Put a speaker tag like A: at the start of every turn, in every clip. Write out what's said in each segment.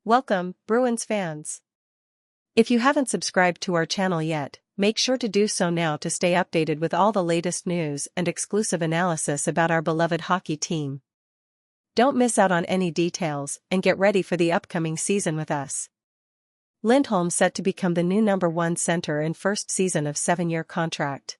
A: Welcome, Bruins fans. If you haven't subscribed to our channel yet, make sure to do so now to stay updated with all the latest news and exclusive analysis about our beloved hockey team. Don't miss out on any details and get ready for the upcoming season with us. Lindholm set to become the new #1 center in first season of 7-year contract.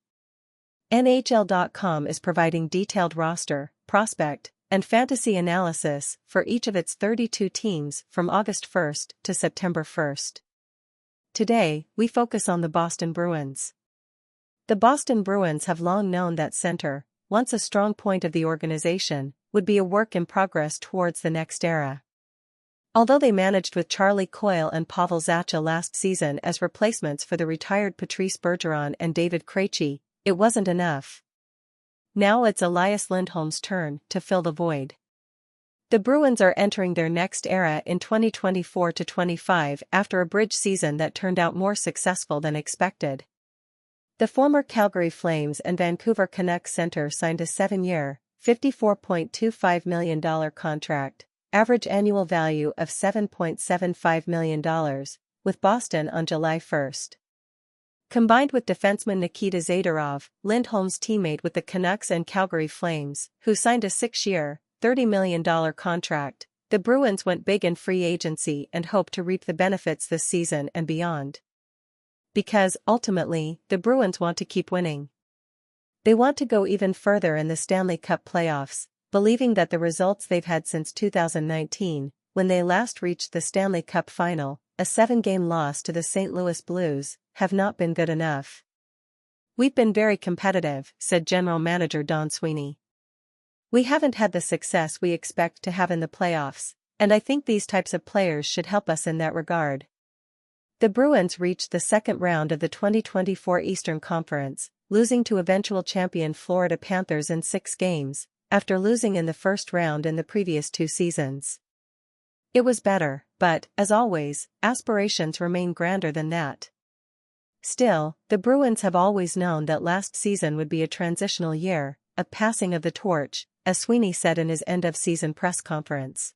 A: NHL.com is providing detailed roster, prospect, and fantasy analysis for each of its 32 teams from August 1st to September 1st. Today, we focus on the Boston Bruins. The Boston Bruins have long known that center, once a strong point of the organization, would be a work in progress towards the next era. Although they managed with Charlie Coyle and Pavel Zacha last season as replacements for the retired Patrice Bergeron and David Krejci, it wasn't enough. Now it's Elias Lindholm's turn to fill the void. The Bruins are entering their next era in 2024-25 after a bridge season that turned out more successful than expected. The former Calgary Flames and Vancouver Canucks center signed a 7-year, $54.25 million contract, average annual value of $7.75 million, with Boston on July 1st. Combined with defenseman Nikita Zadorov, Lindholm's teammate with the Canucks and Calgary Flames, who signed a 6-year, $30 million contract, the Bruins went big in free agency and hope to reap the benefits this season and beyond. Because, ultimately, the Bruins want to keep winning. They want to go even further in the Stanley Cup playoffs, believing that the results they've had since 2019, when they last reached the Stanley Cup final, a 7-game loss to the St. Louis Blues, have not been good enough. "We've been very competitive," said General Manager Don Sweeney. "We haven't had the success we expect to have in the playoffs, and I think these types of players should help us in that regard." The Bruins reached the second round of the 2024 Eastern Conference, losing to eventual champion Florida Panthers in 6 games, after losing in the first round in the previous 2 seasons. It was better, but, as always, aspirations remain grander than that. Still, the Bruins have always known that last season would be a transitional year, a passing of the torch, as Sweeney said in his end-of-season press conference.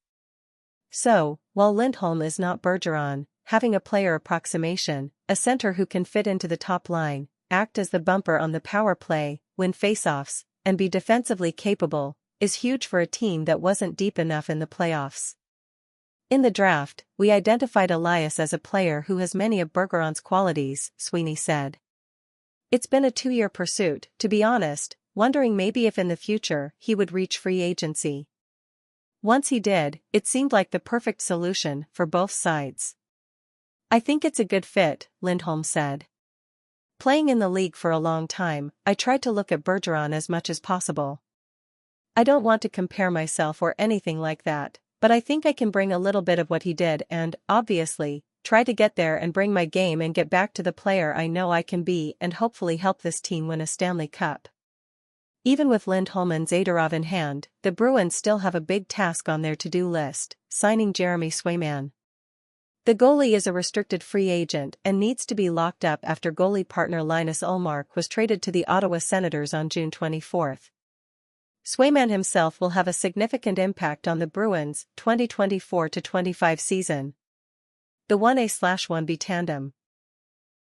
A: So, while Lindholm is not Bergeron, having a player approximation, a center who can fit into the top line, act as the bumper on the power play, win faceoffs, and be defensively capable, is huge for a team that wasn't deep enough in the playoffs. In the draft, we identified Elias as a player who has many of Bergeron's qualities, Sweeney said. It's been a 2-year pursuit, to be honest, wondering maybe if in the future he would reach free agency. Once he did, it seemed like the perfect solution for both sides. "I think it's a good fit," Lindholm said. "Playing in the league for a long time, I tried to look at Bergeron as much as possible. I don't want to compare myself or anything like that, but I think I can bring a little bit of what he did and, obviously, try to get there and bring my game and get back to the player I know I can be and hopefully help this team win a Stanley Cup." Even with Lindholm and Zadorov in hand, the Bruins still have a big task on their to-do list, signing Jeremy Swayman. The goalie is a restricted free agent and needs to be locked up after goalie partner Linus Ullmark was traded to the Ottawa Senators on June 24th. Swayman himself will have a significant impact on the Bruins' 2024-25 season. The 1A/1B tandem,